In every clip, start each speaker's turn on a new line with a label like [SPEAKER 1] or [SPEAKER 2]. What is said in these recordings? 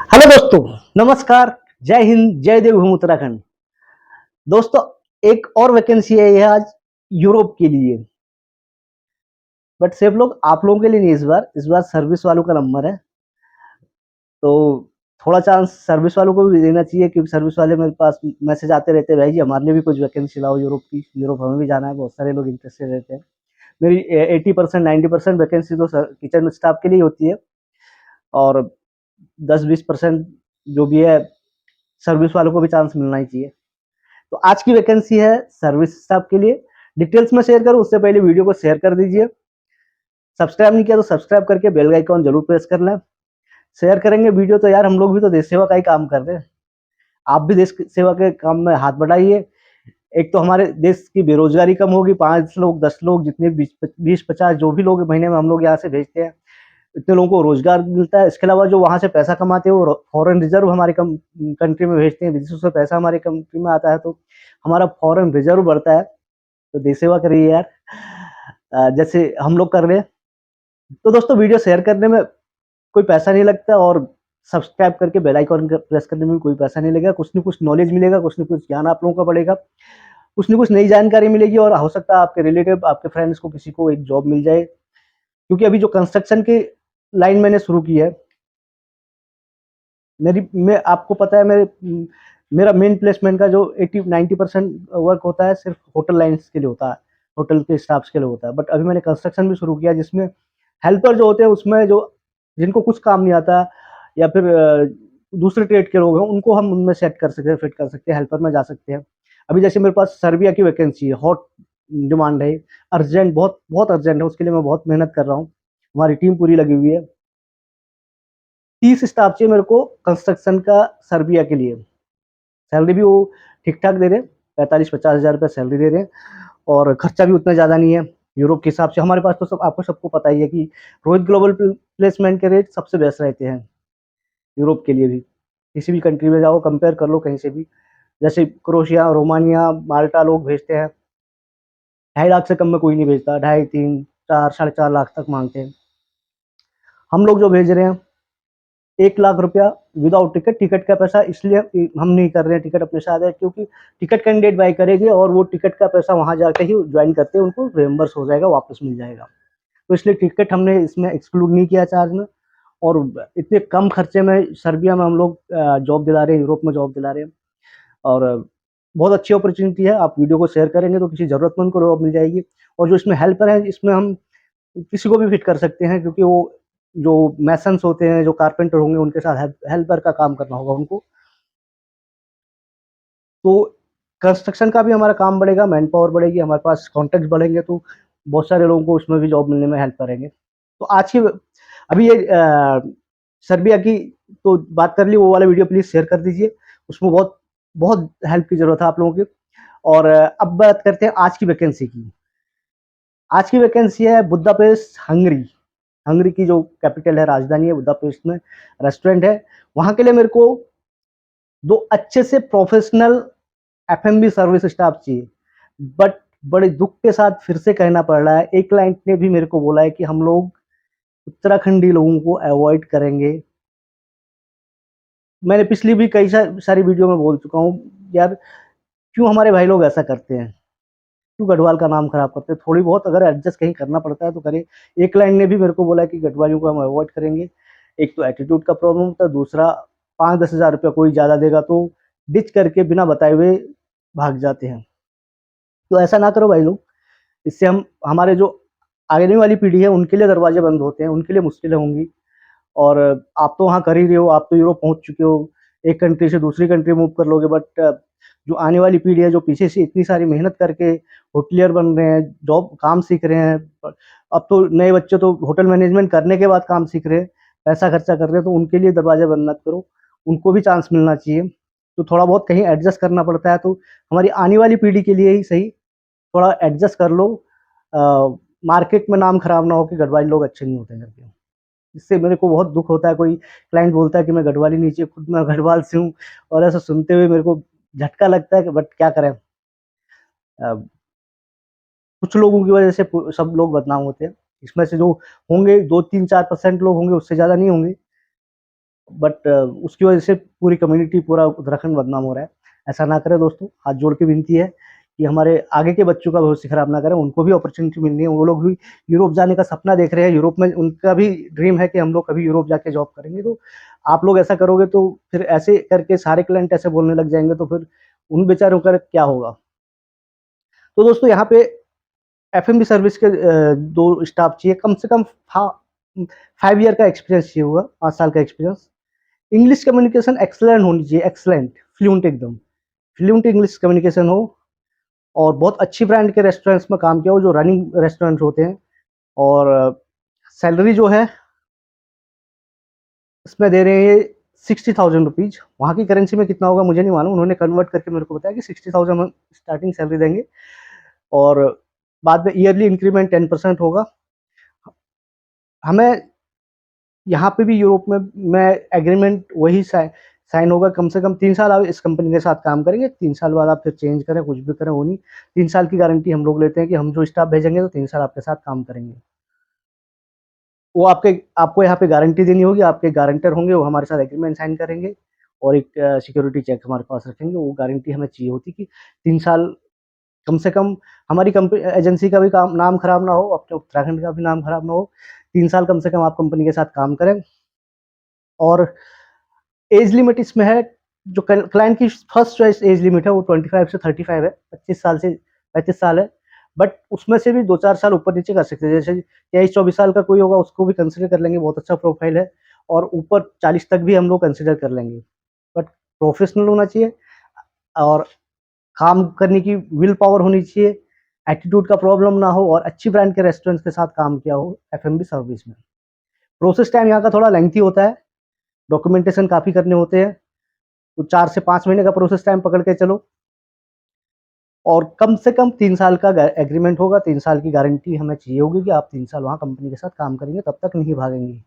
[SPEAKER 1] Hello दोस्तों, नमस्कार। जय हिंद, जय देवभूमि उत्तराखंड। दोस्तों, एक और वैकेंसी है ये आज यूरोप के लिए। बट सिर्फ लोग आप लोगों के लिए नहीं, इस बार सर्विस वालों का नंबर है। तो थोड़ा चांस सर्विस वालों को भी देना चाहिए, क्योंकि सर्विस वाले मेरे पास मैसेज आते रहते हैं, भाई जी हमारे लिए भी कुछ वैकेंसी लाओ यूरोप की, यूरोप हमें भी जाना है। बहुत सारे लोग इंटरेस्टेड रहते हैं। मेरी 80% 90% वैकेंसी तो किचन स्टाफ के लिए होती है, और 10-20% जो भी है सर्विस वालों को भी चांस मिलना ही चाहिए। तो आज की वैकेंसी है सर्विस स्टाफ के लिए। डिटेल्स में शेयर करूं उससे पहले वीडियो को शेयर कर दीजिए। सब्सक्राइब नहीं किया तो सब्सक्राइब करके बेल आइकॉन जरूर प्रेस कर लें। शेयर करेंगे वीडियो तो यार, हम लोग भी तो देश सेवा का ही काम कर रहे हैं। आप भी देश सेवा के काम में हाथ बढ़ाइए। एक तो हमारे देश की बेरोजगारी कम होगी। 5 लोग 10 लोग जितने 20-50 जो भी लोग महीने में हम लोग यहाँ से भेजते हैं, इतने लोगों को रोजगार मिलता है। इसके अलावा जो वहां से पैसा कमाते हैं वो फॉरेन रिजर्व हमारी कंट्री में भेजते हैं। विदेशों से पैसा हमारी कंट्री में आता है, तो हमारा फॉरेन रिजर्व बढ़ता है। तो देश सेवा करिए यार, जैसे हम लोग कर रहे हैं। तो दोस्तों, वीडियो शेयर करने में कोई पैसा नहीं लगता, और सब्सक्राइब करके बेल आइकन प्रेस करने में भी कोई पैसा नहीं लगेगा। कुछ न कुछ नॉलेज मिलेगा, कुछ न कुछ ज्ञान आप लोगों का बढ़ेगा, कुछ न कुछ नई जानकारी मिलेगी, और हो सकता है आपके रिलेटिव, आपके फ्रेंड्स को किसी को एक जॉब मिल जाए। क्योंकि अभी जो कंस्ट्रक्शन की लाइन मैंने शुरू की है, मैं आपको पता है, मेरा मेन प्लेसमेंट का जो 80-90% वर्क होता है सिर्फ होटल लाइन्स के लिए होता है, होटल के स्टाफ्स के लिए होता है। बट अभी मैंने कंस्ट्रक्शन भी शुरू किया, जिसमें हेल्पर जो होते हैं उसमें जो जिनको कुछ काम नहीं आता, या फिर दूसरे ट्रेड के लोग हैं, उनको हम उनमें सेट कर सकते हैं, फिट कर सकते हैं, हेल्पर में जा सकते हैं। अभी जैसे मेरे पास सर्बिया की वैकेंसी है, हॉट डिमांड है, अर्जेंट, बहुत बहुत अर्जेंट है। उसके लिए मैं बहुत मेहनत कर रहा हूँ। हमारी टीम पूरी लगी हुई है। 30 स्टाफ चाहिए मेरे को कंस्ट्रक्शन का, सर्बिया के लिए। सैलरी भी वो ठीक ठाक दे रहे हैं, 45-50 हज़ार रुपये सैलरी दे रहे हैं, और खर्चा भी उतना ज़्यादा नहीं है। यूरोप के हिसाब से हमारे पास तो सब, आपको सबको पता ही है कि रोहित ग्लोबल प्लेसमेंट के रेट सबसे बेस्ट रहते हैं यूरोप के लिए भी। किसी भी कंट्री में जाओ, कंपेयर कर लो कहीं से भी। जैसे क्रोशिया, रोमानिया, माल्टा लोग भेजते हैं, 2.5 लाख से कम में कोई नहीं भेजता। 2.5, 3, 4, 4.5 लाख तक मांगते हैं। हम लोग जो भेज रहे हैं 1 लाख रुपया विदाउट टिकट। टिकट का पैसा इसलिए हम नहीं कर रहे हैं, टिकट अपने साथ है, क्योंकि टिकट कैंडिडेट बाई करेंगे, और वो टिकट का पैसा वहां जाकर ही ज्वाइन करते हैं, उनको रिएम्बर्स हो जाएगा, वापस मिल जाएगा। तो इसलिए टिकट हमने इसमें एक्सक्लूड नहीं किया चार्ज में। और इतने कम खर्चे में सर्बिया में हम लोग जॉब दिला रहे हैं, यूरोप में जॉब दिला रहे हैं। और बहुत अच्छी अपॉर्चुनिटी है। आप वीडियो को शेयर करेंगे तो किसी जरूरतमंद को जॉब मिल जाएगी। और जो इसमें हेल्पर है, इसमें हम किसी को भी फिट कर सकते हैं, क्योंकि वो जो मैसन्स होते हैं, जो कारपेंटर होंगे, उनके साथ हेल्पर का काम करना होगा उनको। तो कंस्ट्रक्शन का भी हमारा काम बढ़ेगा, मैन पावर बढ़ेगी, हमारे पास कॉन्टैक्ट बढ़ेंगे, तो बहुत सारे लोगों को उसमें भी जॉब मिलने में हेल्प करेंगे। तो आज की अभी ये सर्बिया की तो बात कर ली, वो वाला वीडियो प्लीज शेयर कर दीजिए। उसमें बहुत बहुत हेल्प की जरूरत है आप लोगों की। और अब बात करते हैं आज की वैकेंसी की। आज की वैकेंसी है बुदापेस्ट, हंगरी। हंगरी की जो कैपिटल है, राजधानी है बुदापेस्ट में, रेस्टोरेंट है। वहां के लिए मेरे को 2 अच्छे से प्रोफेशनल एफएमबी सर्विस स्टाफ चाहिए। बट बड़े दुख के साथ फिर से कहना पड़ रहा है, एक क्लाइंट ने भी मेरे को बोला है कि हम लोग उत्तराखंडी लोगों को अवॉइड करेंगे। मैंने पिछली भी कई सारी वीडियो में बोल चुका हूँ यार, क्यों हमारे भाई लोग ऐसा करते हैं, क्यों गढ़वाल का नाम खराब करते हैं। थोड़ी बहुत अगर एडजस्ट कहीं करना पड़ता है तो करें। एक क्लाइंट ने भी मेरे को बोला है कि गढ़वालियों को हम अवॉइड करेंगे। एक तो एटीट्यूड का प्रॉब्लम होता है, दूसरा 5-10 हज़ार रुपया कोई ज़्यादा देगा तो डिच करके बिना बताए हुए भाग जाते हैं। तो ऐसा ना करो भाई लोग। इससे हम, हमारे जो आगे वाली पीढ़ी है, उनके लिए दरवाजे बंद होते हैं, उनके लिए मुश्किलें होंगी। और आप तो वहाँ कर ही रहे हो, आप तो यूरोप पहुंच चुके हो, एक कंट्री से दूसरी कंट्री मूव कर लोगे। बट जो आने वाली पीढ़ी है, जो पीछे से इतनी सारी मेहनत करके होटलियर बन रहे हैं, जॉब काम सीख रहे हैं, अब तो नए बच्चे तो होटल मैनेजमेंट करने के बाद काम सीख रहे हैं, पैसा खर्चा कर रहे हैं, तो उनके लिए दरवाजे बंद मत करो। उनको भी चांस मिलना चाहिए। तो थोड़ा बहुत कहीं एडजस्ट करना पड़ता है, तो हमारी आने वाली पीढ़ी के लिए ही सही, थोड़ा एडजस्ट कर लो। मार्केट में नाम खराब ना हो कि गढ़वाली लोग अच्छे नहीं होते करके। इससे मेरे को बहुत दुख होता है, कोई क्लाइंट बोलता है कि मैं गढ़वाली नहीं चाहिए, खुद मैं गढ़वाल से हूँ, और ऐसा सुनते हुए मेरे को झटका लगता है कि बट क्या करें। अ, कुछ लोगों की वजह से सब लोग बदनाम होते हैं। इसमें से जो होंगे 2-3-4% लोग होंगे, उससे ज़्यादा नहीं होंगे। बट उसकी वजह से पूरी कम्युनिटी, पूरा उत्तराखंड बदनाम हो रहा है। ऐसा ना करें दोस्तों, हाथ जोड़ के विनती है कि हमारे आगे के बच्चों का भविष्य खराब ना करें, उनको भी अपॉर्चुनिटी मिलनी है, वो लोग भी यूरोप जाने का सपना देख रहे हैं, यूरोप में उनका भी ड्रीम है कि हम लोग कभी यूरोप जाके जॉब करेंगे। तो आप लोग ऐसा करोगे तो फिर ऐसे करके सारे क्लाइंट ऐसे बोलने लग जाएंगे, तो फिर उन बेचारों का क्या होगा। तो दोस्तों यहाँ पे एफ सर्विस के 2 स्टाफ चाहिए, कम से कम 5 ईयर का एक्सपीरियंस चाहिए होगा, 5 साल का एक्सपीरियंस। इंग्लिश कम्युनिकेशन एक्सीलेंट होनी चाहिए, एक्सीलेंट, फ्लुएंट एकदम, फ्लुएंट इंग्लिश कम्युनिकेशन हो, और बहुत अच्छी ब्रांड के रेस्टोरेंट्स में काम किया हो, जो रनिंग रेस्टोरेंट होते हैं। और सैलरी जो है इसमें दे रहे हैं 60,000 रुपीज़। वहाँ की करेंसी में कितना होगा मुझे नहीं मालूम, उन्होंने कन्वर्ट करके मेरे को बताया कि 60,000 स्टार्टिंग सैलरी देंगे, और बाद में ईयरली इंक्रीमेंट 10% होगा। हमें यहाँ पे भी यूरोप में मैं एग्रीमेंट वही साइन होगा, कम से कम 3 साल आप इस कंपनी के साथ काम करेंगे, 3 साल बाद आप फिर चेंज करें, कुछ भी करें, वो नहीं। 3 साल की गारंटी हम लोग लेते हैं कि हम जो स्टाफ भेजेंगे तो 3 साल आपके साथ काम करेंगे। वो आपको यहाँ पे गारंटी देनी होगी, आपके गारंटर होंगे, वो हमारे साथ एग्रीमेंट साइन करेंगे, और एक सिक्योरिटी चेक हमारे पास रखेंगे। वो गारंटी हमें चाहिए होती कि 3 साल कम से कम हमारी कंपनी एजेंसी का भी काम नाम खराब ना हो, अपने उत्तराखंड का भी नाम खराब ना हो। 3 साल कम से कम आप कंपनी के साथ काम करें। और एज लिमिट इसमें है, जो क्लाइंट की फर्स्ट चॉइस एज लिमिट है वो 25 से 35 है, 25 साल से 35 साल है। बट उसमें से भी 2-4 साल ऊपर नीचे कर सकते हैं, जैसे 23-24 साल का कोई होगा उसको भी कंसिडर कर लेंगे, बहुत अच्छा प्रोफाइल है। और ऊपर 40 तक भी हम लोग कंसिडर कर लेंगे, बट प्रोफेशनल होना चाहिए, और काम करने की विल पावर होनी चाहिए, एटीट्यूड का प्रॉब्लम ना हो, और अच्छी ब्रांड के रेस्टोरेंट्स के साथ काम किया हो एफ सर्विस में। प्रोसेस टाइम यहाँ का थोड़ा लेंथी होता है, डॉक्यूमेंटेशन काफ़ी करने होते हैं, तो 4 से 5 महीने का प्रोसेस टाइम पकड़ के चलो, और कम से कम 3 साल का एग्रीमेंट होगा, 3 साल की गारंटी हमें चाहिए होगी कि आप 3 साल वहाँ कंपनी के साथ काम करेंगे, तब तक नहीं भागेंगे।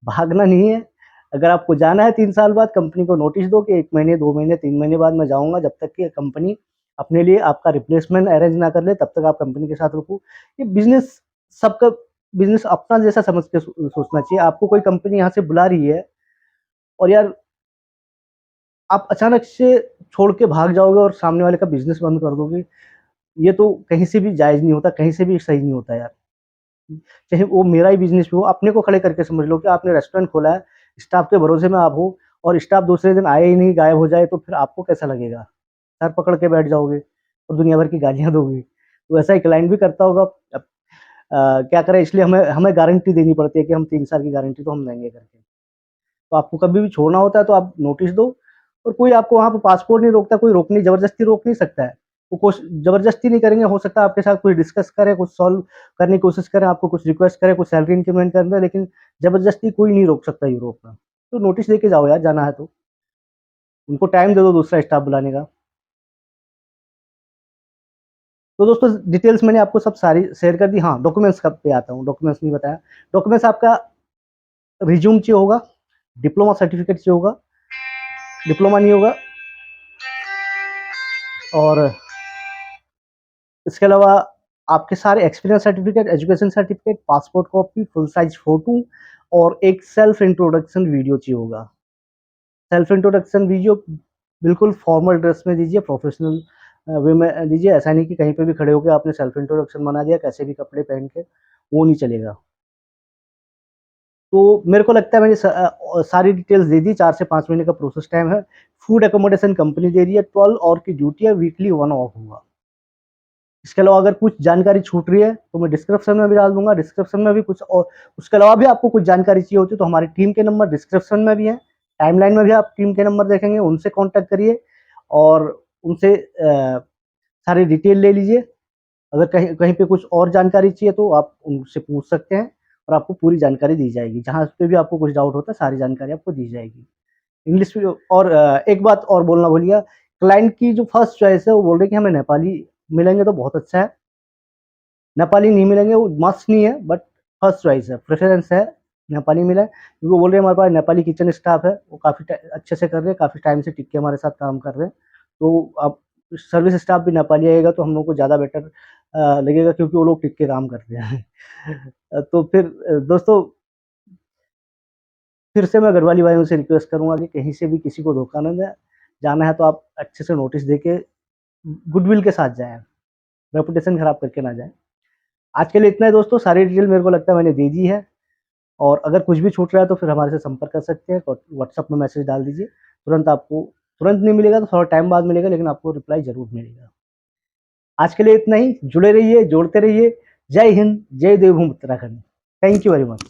[SPEAKER 1] भागना नहीं है। अगर आपको जाना है 3 साल बाद, कंपनी को नोटिस दो कि 1 महीने, 2 महीने, 3 महीने बाद मैं जाऊंगा, जब तक कि कंपनी अपने लिए आपका रिप्लेसमेंट अरेंज ना कर ले, तब तक आप कंपनी के साथ रुको। ये बिजनेस, सबका बिजनेस अपना जैसा समझ के सोचना चाहिए। आपको कोई कंपनी यहाँ से बुला रही है, और यार आप अचानक से छोड़ के भाग जाओगे और सामने वाले का बिजनेस बंद कर दोगे, ये तो कहीं से भी जायज़ नहीं होता, कहीं से भी सही नहीं होता यार। चाहे वो मेरा ही बिज़नेस भी हो, अपने को खड़े करके समझ लो कि आपने रेस्टोरेंट खोला है, स्टाफ के भरोसे में आप हो, और स्टाफ दूसरे दिन आए ही नहीं, गायब हो जाए, तो फिर आपको कैसा लगेगा? सर पकड़ के बैठ जाओगे और दुनिया भर की गालियाँ दोगे। तो ऐसा ही क्लाइंट भी करता होगा। अब क्या करें, इसलिए हमें हमें गारंटी देनी पड़ती है कि हम 3 साल की गारंटी तो हम देंगे करके। तो आपको कभी भी छोड़ना होता है तो आप नोटिस दो, और कोई आपको वहाँ पे पासपोर्ट नहीं रोकता, कोई ज़बरदस्ती रोक नहीं सकता है। वो कोश ज़बरदस्ती नहीं करेंगे, हो सकता है आपके साथ कुछ डिस्कस करें, कुछ सॉल्व करने की कोशिश करें, आपको कुछ रिक्वेस्ट करें, कुछ सैलरी इंक्रीमेंट करना है, लेकिन ज़बरदस्ती कोई नहीं रोक सकता यूरोप में। तो नोटिस देके जाओ यार, जाना है तो। उनको टाइम दे दो दूसरा स्टाफ बुलाने का। तो दोस्तों डिटेल्स मैंने आपको सब सारी शेयर कर दी। हाँ, डॉक्यूमेंट्स का पे आता हूँ, डॉक्यूमेंट्स नहीं बताया। डॉक्यूमेंट्स आपका रिज्यूम चाहिए होगा, डिप्लोमा सर्टिफिकेट चाहिए होगा, डिप्लोमा नहीं होगा, और इसके अलावा आपके सारे experience certificate, education certificate, passport copy, full size photo, और एक सेल्फ इंट्रोडक्शन वीडियो चाहिए होगा। सेल्फ इंट्रोडक्शन वीडियो बिल्कुल फॉर्मल ड्रेस में दीजिए, प्रोफेशनल वे में दीजिए। ऐसा नहीं कि कहीं पे भी खड़े होकर आपने सेल्फ इंट्रोडक्शन बना दिया कैसे भी कपड़े पहन के, वो नहीं चलेगा। तो मेरे को लगता है मैंने सारी डिटेल्स दे दी। 4 से 5 महीने का प्रोसेस टाइम है। फूड एकोमोडेशन कंपनी दे रही है, 12 और की ड्यूटी है, वीकली 1 ऑफ होगा। इसके अलावा अगर कुछ जानकारी छूट रही है तो मैं डिस्क्रिप्शन में भी डाल दूंगा, डिस्क्रिप्शन में भी कुछ, और उसके अलावा भी आपको कुछ जानकारी चाहिए होती है तो हमारी टीम के नंबर डिस्क्रिप्शन में भी है, टाइमलाइन में भी आप टीम के नंबर देखेंगे, उनसे कांटेक्ट करिए, और उनसे सारी डिटेल ले लीजिए। अगर कहीं कहीं पे कुछ और जानकारी चाहिए तो आप उनसे पूछ सकते हैं, और आपको पूरी जानकारी दी जाएगी। जहाँ पे भी आपको कुछ डाउट होता है सारी जानकारी आपको दी जाएगी इंग्लिश में। और एक बात और बोलना भूल गया, क्लाइंट की जो फर्स्ट चॉइस है वो बोल रहे हैं कि हमें नेपाली मिलेंगे तो बहुत अच्छा है, नेपाली नहीं मिलेंगे वो मस्ट नहीं है, बट फर्स्ट चॉइस है, प्रेफरेंस है नेपाली मिले, क्योंकि वो बोल रहे हैं हमारे पास नेपाली किचन स्टाफ है, वो काफ़ी अच्छे से कर रहे हैं, काफ़ी टाइम से टिक के हमारे साथ काम कर रहे हैं। तो अब सर्विस स्टाफ भी नेपाली आएगा तो हम लोग को ज़्यादा बेटर लगेगा, क्योंकि वो लोग टिक के काम कर रहे हैं। तो फिर दोस्तों फिर से मैं गढ़वाली भाइयों से रिक्वेस्ट करूँगा कि कहीं से भी किसी को धोखा ना दें। जाना है तो आप अच्छे से नोटिस देके गुडविल के साथ जाएँ, रेपुटेशन खराब करके ना जाएँ। आज के लिए इतना ही दोस्तों, सारी डिटेल मेरे को लगता है मैंने दे दी है, और अगर कुछ भी छूट रहा है तो फिर हमारे से संपर्क कर सकते हैं, व्हाट्सएप में मैसेज डाल दीजिए। तुरंत नहीं मिलेगा तो थोड़ा टाइम बाद मिलेगा, लेकिन आपको रिप्लाई ज़रूर मिलेगा। आज के लिए इतना ही, जुड़े रहिए, जोड़ते रहिए। जय हिंद, जय Devbhoomi Uttarakhand. Thank you very much.